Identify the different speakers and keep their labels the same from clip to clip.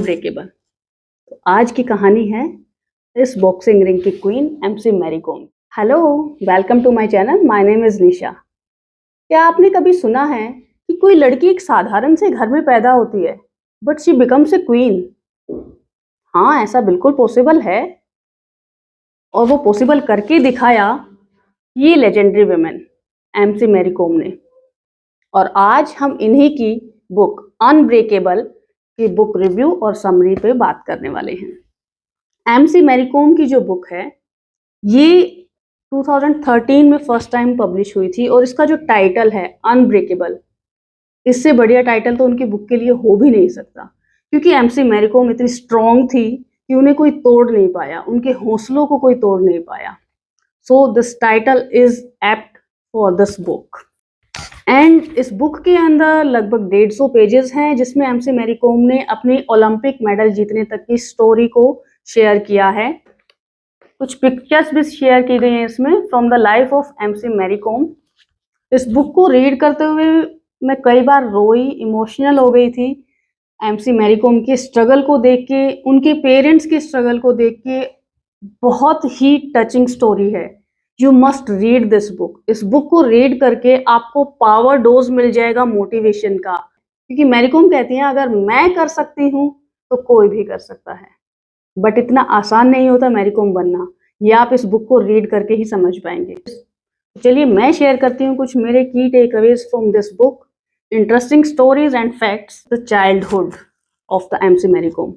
Speaker 1: Unbreakable. तो आज की कहानी है इस बॉक्सिंग रिंग की queen MC Mary Kom. Hello, welcome to my channel. My name is Nisha. क्या आपने कभी सुना है कि कोई लड़की एक साधारण से घर में पैदा होती है but she becomes a queen? हाँ, ऐसा बिल्कुल पॉसिबल है और वो पॉसिबल करके दिखाया ये legendary women MC Mary Kom ने। और आज हम इन्हीं की बुक अनब्रेकेबल की बुक रिव्यू और समरी पे बात करने वाले हैं। एमसी मैरी कॉम की जो बुक है ये 2013 में फर्स्ट टाइम पब्लिश हुई थी और इसका जो टाइटल है अनब्रेकेबल, इससे बढ़िया टाइटल तो उनकी बुक के लिए हो भी नहीं सकता, क्योंकि एमसी मैरी कॉम इतनी स्ट्रॉन्ग थी कि उन्हें कोई तोड़ नहीं पाया, उनके हौसलों को कोई तोड़ नहीं पाया। So this title is apt for this book. And इस बुक के अंदर लगभग 150 पेजेस हैं जिसमें एमसी मैरी कॉम ने अपनी ओलंपिक मेडल जीतने तक की स्टोरी को शेयर किया है। कुछ पिक्चर्स भी शेयर की गई हैं इसमें from the life of MC Mary Kom. इस बुक को रीड करते हुए मैं कई बार रोई, इमोशनल हो गई थी। एमसी मैरी कॉम के स्ट्रगल को देख के, उनके पेरेंट्स के स्ट्रगल को देख के बहुत ही टचिंग स्टोरी है। You must read this book. इस बुक को रीड करके आपको पावर डोज मिल जाएगा मोटिवेशन का, क्योंकि मैरी कॉम कहती हैं अगर मैं कर सकती हूँ तो कोई भी कर सकता है। बट इतना आसान नहीं होता मैरी कॉम बनना, ये आप इस बुक को रीड करके ही समझ पाएंगे। चलिए मैं शेयर करती हूँ कुछ मेरे की takeaways from this book, interesting stories and facts. The childhood of the MC Mary Kom.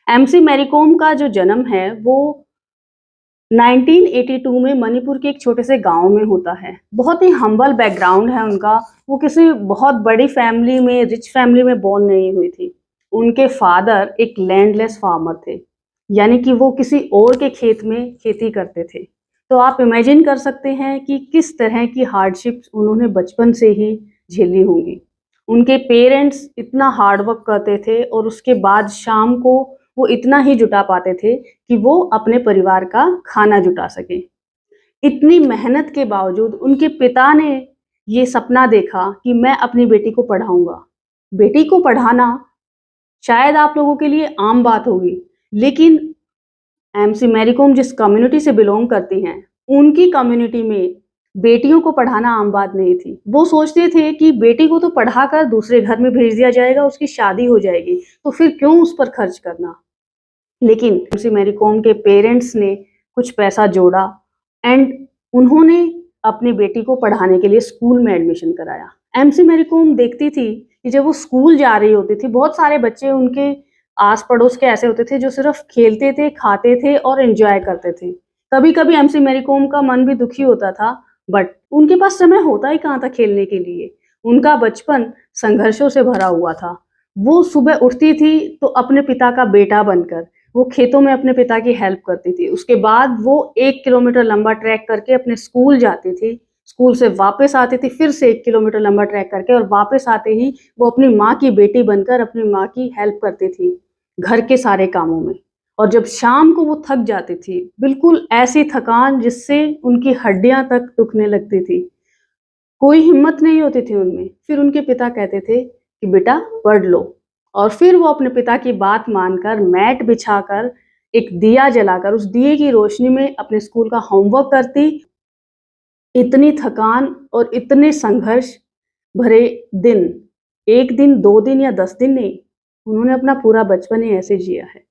Speaker 1: MC Mary Kom का जो जन्म है वो 1982 में मणिपुर के एक छोटे से गांव में होता है। बहुत ही हम्बल बैकग्राउंड है उनका। वो किसी बहुत बड़ी फैमिली में, रिच फैमिली में बोर्न नहीं हुई थी। उनके फादर एक लैंडलेस फार्मर थे, यानी कि वो किसी और के खेत में खेती करते थे। तो आप इमेजिन कर सकते हैं कि किस तरह की हार्डशिप्स उन्होंने बचपन से ही झेली होंगी। उनके पेरेंट्स इतना हार्डवर्क करते थे और उसके बाद शाम को वो इतना ही जुटा पाते थे कि वो अपने परिवार का खाना जुटा सके। इतनी मेहनत के बावजूद उनके पिता ने ये सपना देखा कि मैं अपनी बेटी को पढ़ाऊंगा। बेटी को पढ़ाना शायद आप लोगों के लिए आम बात होगी, लेकिन एमसी मैरी कॉम जिस कम्युनिटी से बिलोंग करती हैं, उनकी कम्युनिटी में बेटियों को पढ़ाना आम बात नहीं थी। वो सोचते थे कि बेटी को तो पढ़ाकर दूसरे घर में भेज दिया जाएगा, उसकी शादी हो जाएगी, तो फिर क्यों उस पर खर्च करना। लेकिन एमसी मैरी कॉम के पेरेंट्स ने कुछ पैसा जोड़ा एंड उन्होंने अपनी बेटी को पढ़ाने के लिए स्कूल में एडमिशन कराया। एमसी मैरी कॉम देखती थी कि जब वो स्कूल जा रही होती थी, बहुत सारे बच्चे उनके आस पड़ोस के ऐसे होते थे जो सिर्फ खेलते थे, खाते थे और एंजॉय करते थे। कभी कभी एमसी मैरी कॉम का मन भी दुखी होता था, बट उनके पास समय होता ही कहाँ था खेलने के लिए। उनका बचपन संघर्षों से भरा हुआ था। वो सुबह उठती थी तो अपने पिता का बेटा बनकर वो खेतों में अपने पिता की हेल्प करती थी। उसके बाद वो 1 किलोमीटर लंबा ट्रैक करके अपने स्कूल जाती थी। स्कूल से वापस आती थी, फिर से 1 किलोमीटर लंबा ट्रैक करके, और वापस आते ही वो अपनी माँ की बेटी बनकर अपनी माँ की हेल्प करती थी घर के सारे कामों में। और जब शाम को वो थक जाती थी, बिल्कुल ऐसी थकान जिससे उनकी हड्डियां तक दुखने लगती थी, कोई हिम्मत नहीं होती थी उनमें, फिर उनके पिता कहते थे कि बेटा पढ़ लो। और फिर वो अपने पिता की बात मानकर मैट बिछाकर एक दिया जलाकर उस दिए की रोशनी में अपने स्कूल का होमवर्क करती। इतनी थकान और इतने संघर्ष भरे दिन, एक दिन, 2 दिन या 10 दिन नहीं, उन्होंने अपना पूरा बचपन ही ऐसे जिया है।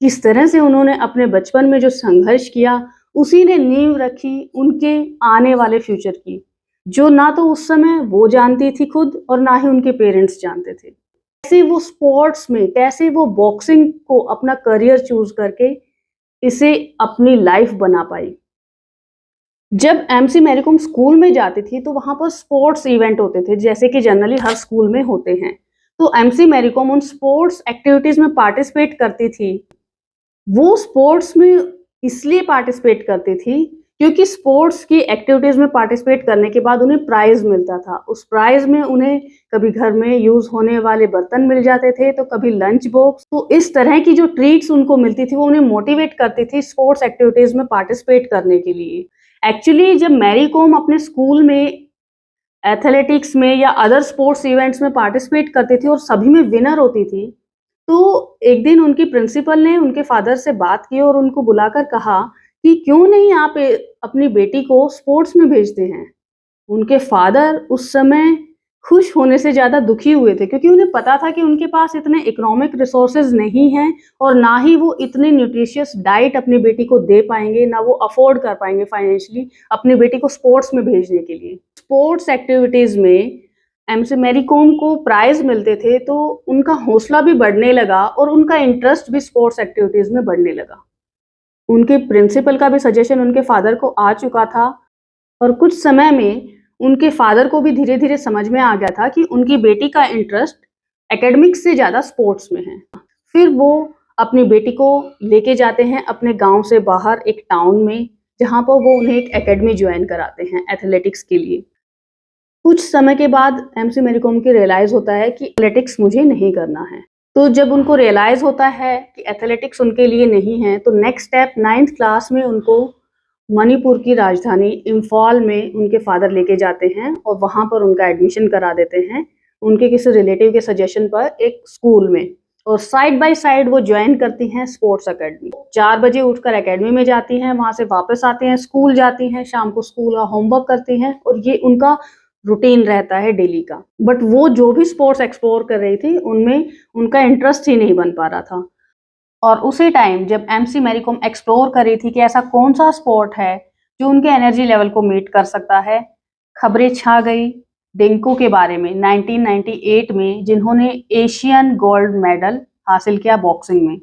Speaker 1: किस तरह से उन्होंने अपने बचपन में जो संघर्ष किया, उसी ने नींव रखी उनके आने वाले फ्यूचर की, जो ना तो उस समय वो जानती थी खुद और ना ही उनके पेरेंट्स जानते थे। कैसे वो स्पोर्ट्स में, कैसे वो बॉक्सिंग को अपना करियर चूज करके इसे अपनी लाइफ बना पाई। जब एमसी मैरी कॉम स्कूल में जाती थी तो वहां पर स्पोर्ट्स इवेंट होते थे, जैसे कि जनरली हर स्कूल में होते हैं। तो एमसी मैरी कॉम उन स्पोर्ट्स एक्टिविटीज में पार्टिसिपेट करती थी। वो स्पोर्ट्स में इसलिए पार्टिसिपेट करती थी क्योंकि स्पोर्ट्स की एक्टिविटीज में पार्टिसिपेट करने के बाद उन्हें प्राइज मिलता था। उस प्राइज में उन्हें कभी घर में यूज होने वाले बर्तन मिल जाते थे, तो कभी लंच बॉक्स। तो इस तरह की जो ट्रीट्स उनको मिलती थी वो उन्हें मोटिवेट करती थी स्पोर्ट्स एक्टिविटीज में पार्टिसिपेट करने के लिए। एक्चुअली जब मैरी कॉम अपने स्कूल में एथलेटिक्स में या अदर स्पोर्ट्स इवेंट्स में पार्टिसिपेट करती थी और सभी में विनर होती थी, तो एक दिन उनकी प्रिंसिपल ने उनके फादर से बात की और उनको बुलाकर कहा कि क्यों नहीं आप अपनी बेटी को स्पोर्ट्स में भेजते हैं। उनके फादर उस समय खुश होने से ज़्यादा दुखी हुए थे, क्योंकि उन्हें पता था कि उनके पास इतने इकोनॉमिक रिसोर्सेज नहीं हैं और ना ही वो इतनी न्यूट्रिशियस डाइट अपनी बेटी को दे पाएंगे, ना वो अफोर्ड कर पाएंगे फाइनेंशियली अपनी बेटी को स्पोर्ट्स में भेजने के लिए। स्पोर्ट्स एक्टिविटीज में एमसी मैरी कॉम को प्राइज मिलते थे, तो उनका हौसला भी बढ़ने लगा और उनका इंटरेस्ट भी स्पोर्ट्स एक्टिविटीज में बढ़ने लगा। उनके प्रिंसिपल का भी सजेशन उनके फादर को आ चुका था और कुछ समय में उनके फादर को भी धीरे-धीरे समझ में आ गया था कि उनकी बेटी का इंटरेस्ट एकेडमिक्स से ज़्यादा स्पोर्ट्स में है। फिर वो अपनी बेटी को लेके जाते हैं अपने गाँव से बाहर एक टाउन में, जहाँ पर वो उन्हें एक एकेडमी जॉइन कराते हैं एथलेटिक्स के लिए। कुछ समय के बाद एमसी मैरी कॉम को रियलाइज़ होता है कि एथलेटिक्स मुझे नहीं करना है। तो जब उनको रियलाइज़ होता है कि एथलेटिक्स उनके लिए नहीं है, तो नेक्स्ट स्टेप 9th क्लास में उनको मणिपुर की राजधानी इम्फाल में उनके फादर लेके जाते हैं और वहाँ पर उनका एडमिशन करा देते हैं, उनके किसी रिलेटिव के सजेशन पर एक स्कूल में। और साइड बाय साइड वो ज्वाइन करती हैं स्पोर्ट्स अकेडमी। 4 बजे उठकर अकेडमी में जाती हैं, वहाँ से वापस आते हैं, स्कूल जाती हैं, शाम को स्कूल का होमवर्क करती हैं और ये उनका रूटीन रहता है डेली का। बट वो जो भी स्पोर्ट्स एक्सप्लोर कर रही थी, उनमें उनका इंटरेस्ट ही नहीं बन पा रहा था। और उसी टाइम जब एमसी मैरी कॉम एक्सप्लोर कर रही थी कि ऐसा कौन सा स्पोर्ट है जो उनके एनर्जी लेवल को मीट कर सकता है, खबरें छा गई डिंको के बारे में 1998 में, जिन्होंने एशियन गोल्ड मेडल हासिल किया बॉक्सिंग में।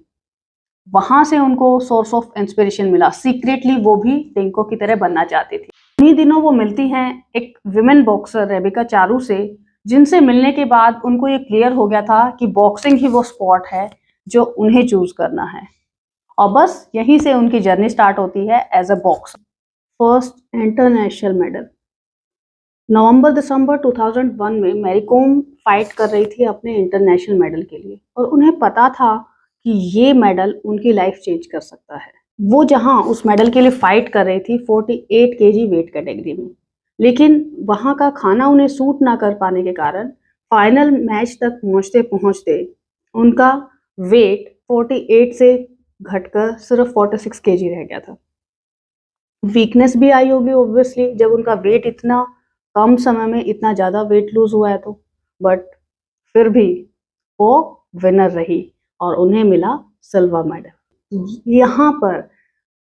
Speaker 1: वहां से उनको सोर्स ऑफ इंस्पिरेशन मिला। सीक्रेटली वो भी डिंको की तरह बनना चाहती थी। उन्हीं दिनों वो मिलती हैं एक विमेन बॉक्सर रेबिका चारू से, जिनसे मिलने के बाद उनको ये क्लियर हो गया था कि बॉक्सिंग ही वो स्पोर्ट है जो उन्हें चूज करना है। और बस यहीं से उनकी जर्नी स्टार्ट होती है as a boxer. First international medal नवंबर-दिसंबर 2001 में मैरी कॉम फाइट कर रही थी अपने इंटरनेशनल मेडल के लिए और उन्हें पता था कि ये मेडल उनकी लाइफ चेंज कर सकता है। वो जहां उस मेडल के लिए फाइट कर रही थी 48 केजी वेट कैटेगरी में, लेकिन वहां का खाना उन्हें सूट ना कर पाने के कारण फाइनल मैच तक पहुंचते पहुंचते उनका वेट 48 से घटकर सिर्फ 46 केजी रह गया था। वीकनेस भी आई होगी ऑब्वियसली, जब उनका वेट इतना कम समय में इतना ज़्यादा वेट लूज हुआ है तो। बट फिर भी वो विनर रही और उन्हें मिला सिल्वर मेडल। यहाँ पर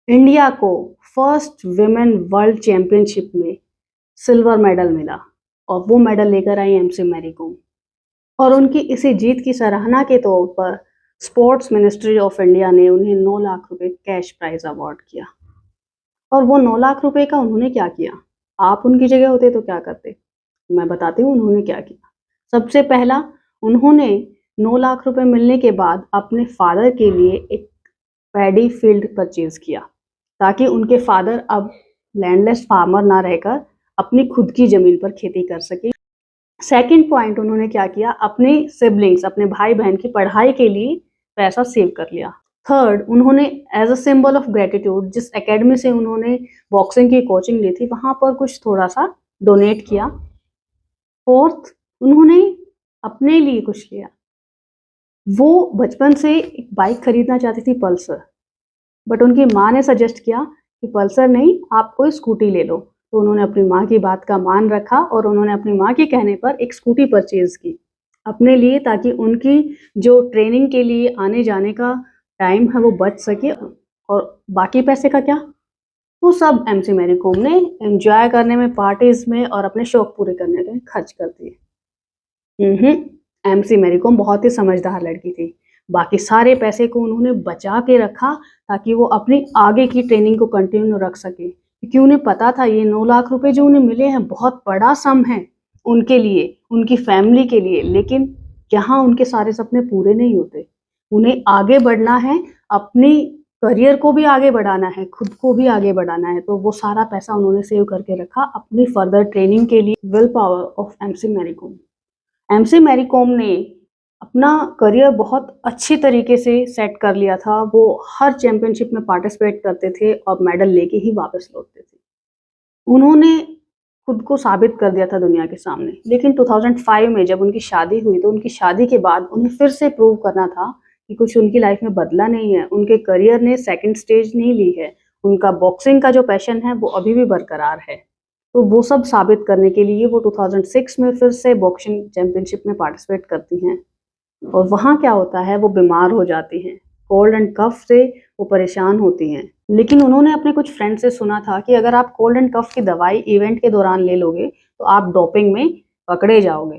Speaker 1: इंडिया को फर्स्ट विमेन वर्ल्ड चैंपियनशिप में सिल्वर मेडल मिला और वो मेडल लेकर आई एमसी मैरी कॉम। और उनकी इसी जीत की सराहना के तौर पर स्पोर्ट्स मिनिस्ट्री ऑफ इंडिया ने उन्हें 9 लाख रुपए कैश प्राइज अवार्ड किया। और वो 9 लाख रुपए का उन्होंने क्या किया, आप उनकी जगह होते तो क्या करते? मैं बताती हूँ उन्होंने क्या किया। सबसे पहला, उन्होंने 9 लाख रुपए मिलने के बाद अपने फादर के लिए एक पैडी फील्ड परचेज किया, ताकि उनके फादर अब लैंडलेस फार्मर ना रहकर अपनी खुद की जमीन पर खेती कर सके। सेकंड पॉइंट, उन्होंने क्या किया, अपने सिबलिंग्स अपने भाई बहन की पढ़ाई के लिए पैसा सेव कर लिया। थर्ड, उन्होंने as a symbol of gratitude जिस एकेडमी से उन्होंने बॉक्सिंग की कोचिंग ली थी वहां पर कुछ थोड़ा सा डोनेट किया। फोर्थ, उन्होंने अपने लिए कुछ किया। वो बचपन से एक बाइक खरीदना चाहती थी, पल्सर, बट उनकी माँ ने सजेस्ट किया कि पल्सर नहीं, आप कोई स्कूटी ले लो। तो उन्होंने अपनी माँ की बात का मान रखा और उन्होंने अपनी माँ के कहने पर एक स्कूटी परचेज की अपने लिए, ताकि उनकी जो ट्रेनिंग के लिए आने जाने का टाइम है वो बच सके। और बाकी पैसे का क्या, वो सब एमसी मैरी कॉम ने एंजॉय करने में, पार्टीज में और अपने शौक पूरे करने में खर्च कर दिए। एमसी मैरी कॉम बहुत ही समझदार लड़की थी। बाकी सारे पैसे को उन्होंने बचा के रखा ताकि वो अपनी आगे की ट्रेनिंग को कंटिन्यू रख सके, क्योंकि उन्हें पता था ये 9 लाख रुपए जो उन्हें मिले हैं बहुत बड़ा सम है उनके लिए, उनकी फैमिली के लिए। लेकिन यहाँ उनके सारे सपने पूरे नहीं होते, उन्हें आगे बढ़ना है, अपनी करियर को भी आगे बढ़ाना है, खुद को भी आगे बढ़ाना है। तो वो सारा पैसा उन्होंने सेव करके रखा अपनी फर्दर ट्रेनिंग के लिए। Will power of MC Mary Kom. MC Mary Kom ने अपना करियर बहुत अच्छी तरीके से सेट कर लिया था। वो हर चैंपियनशिप में पार्टिसिपेट करते थे और मेडल लेके ही वापस लौटते थे। उन्होंने खुद को साबित कर दिया था दुनिया के सामने। लेकिन 2005 में जब उनकी शादी हुई तो उनकी शादी के बाद उन्हें फिर से प्रूव करना था कि कुछ उनकी लाइफ में बदला नहीं है, उनके करियर ने सेकंड स्टेज नहीं ली है, उनका बॉक्सिंग का जो पैशन है वो अभी भी बरकरार है। तो वो सब साबित करने के लिए वो 2006 में फिर से बॉक्सिंग चैंपियनशिप में पार्टिसिपेट करती हैं। और वहाँ क्या होता है, वो बीमार हो जाती हैं, कोल्ड एंड कफ से वो परेशान होती हैं। लेकिन उन्होंने अपने कुछ फ्रेंड से सुना था कि अगर आप कोल्ड एंड कफ की दवाई इवेंट के दौरान ले लोगे तो आप डोपिंग में पकड़े जाओगे,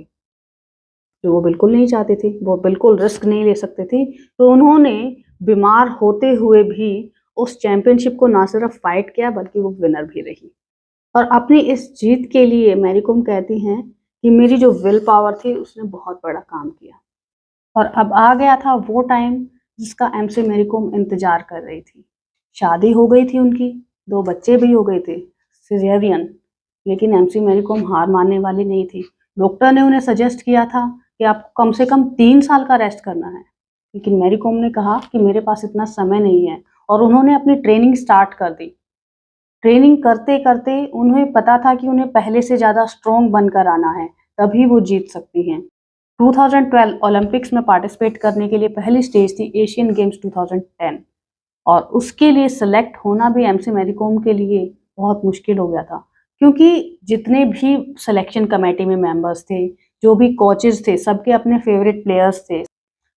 Speaker 1: जो वो बिल्कुल नहीं चाहती थी, वो बिल्कुल रिस्क नहीं ले सकती थी। तो उन्होंने बीमार होते हुए भी उस चैंपियनशिप को ना सिर्फ फाइट किया बल्कि वो विनर भी रही। और अपनी इस जीत के लिए मैरी कॉम कहती हैं कि मेरी जो विल पावर थी उसने बहुत बड़ा काम किया। और अब आ गया था वो टाइम जिसका एमसी मैरी कॉम इंतजार कर रही थी। शादी हो गई थी उनकी, 2 बच्चे भी हो गए थे, सिजेरियन। लेकिन एमसी मैरी कॉम हार मानने वाली नहीं थी। डॉक्टर ने उन्हें सजेस्ट किया था कि आपको कम से कम 3 साल का रेस्ट करना है। लेकिन मैरी कॉम ने कहा कि मेरे पास इतना समय नहीं है, और उन्होंने अपनी ट्रेनिंग स्टार्ट कर दी। ट्रेनिंग करते-करते उन्हें पता था कि उन्हें पहले से ज़्यादा स्ट्रॉन्ग बनकर आना है, तभी वो जीत सकती हैं। 2012 ओलंपिक्स में पार्टिसिपेट करने के लिए पहली स्टेज थी एशियन गेम्स 2010, और उसके लिए सेलेक्ट होना भी एमसी मैरी कॉम के लिए बहुत मुश्किल हो गया था, क्योंकि जितने भी सिलेक्शन कमेटी में मेंबर्स थे, जो भी कोचेस थे, सबके अपने फेवरेट प्लेयर्स थे।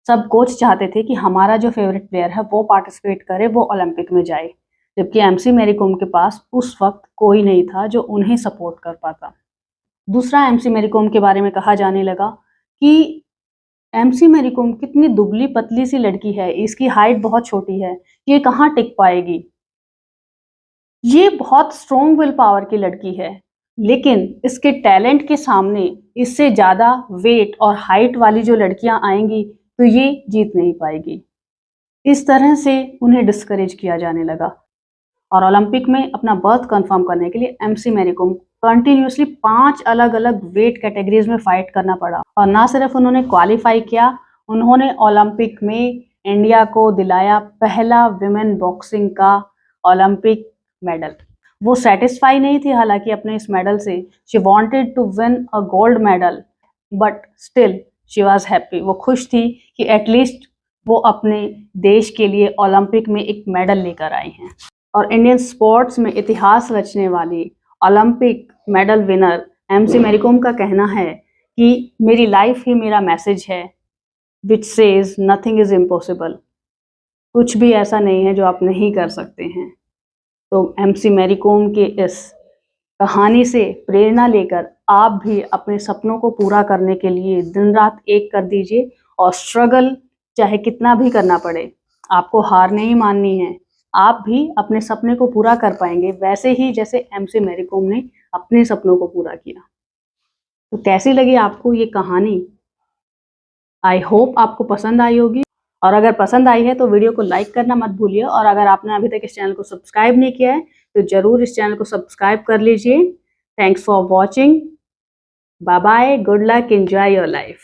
Speaker 1: सब कोच चाहते थे कि हमारा जो फेवरेट प्लेयर है वो पार्टिसिपेट करे, वो ओलंपिक में जाए, जबकि एमसी मैरी कॉम के पास उस वक्त कोई नहीं था जो उन्हें सपोर्ट कर पाता। दूसरा, एमसी मैरी कॉम के बारे में कहा जाने लगा कि एमसी मैरी कॉम कितनी दुबली पतली सी लड़की है, इसकी हाइट बहुत छोटी है, ये कहाँ टिक पाएगी। ये बहुत स्ट्रॉन्ग विल पावर की लड़की है, लेकिन इसके टैलेंट के सामने इससे ज़्यादा वेट और हाइट वाली जो लड़कियां आएंगी तो ये जीत नहीं पाएगी। इस तरह से उन्हें डिस्करेज किया जाने लगा, और ओलंपिक में अपना बर्थ कंफर्म करने के लिए एमसी मैरी कॉम कंटिन्यूसली 5 अलग-अलग वेट कैटेगरीज में फाइट करना पड़ा। और ना सिर्फ उन्होंने क्वालिफाई किया, उन्होंने ओलंपिक में इंडिया को दिलाया पहला विमेन बॉक्सिंग का ओलंपिक मेडल। वो सेटिस्फाई नहीं थी हालांकि अपने इस मेडल से, she wanted to win a gold medal, but still she was happy. वो खुश थी कि एटलीस्ट वो अपने देश के लिए ओलंपिक में एक मेडल लेकर आई हैं। और इंडियन स्पोर्ट्स में इतिहास रचने वाली Olympic medal winner MC Mary Kom का कहना है कि मेरी लाइफ ही मेरा मैसेज है, which says nothing is impossible. कुछ भी ऐसा नहीं है जो आप नहीं कर सकते हैं। तो एमसी मैरी कॉम के इस कहानी से प्रेरणा लेकर आप भी अपने सपनों को पूरा करने के लिए दिन रात एक कर दीजिए, और स्ट्रगल चाहे कितना भी करना पड़े, आपको हार नहीं माननी है। आप भी अपने सपने को पूरा कर पाएंगे, वैसे ही जैसे एमसी मैरी कॉम ने अपने सपनों को पूरा किया। तो कैसी लगी आपको ये कहानी? आई होप आपको पसंद आई होगी, और अगर पसंद आई है तो वीडियो को लाइक करना मत भूलिए, और अगर आपने अभी तक इस चैनल को सब्सक्राइब नहीं किया है तो ज़रूर इस चैनल को सब्सक्राइब कर लीजिए। Thanks for watching, bye bye, good luck, enjoy your life.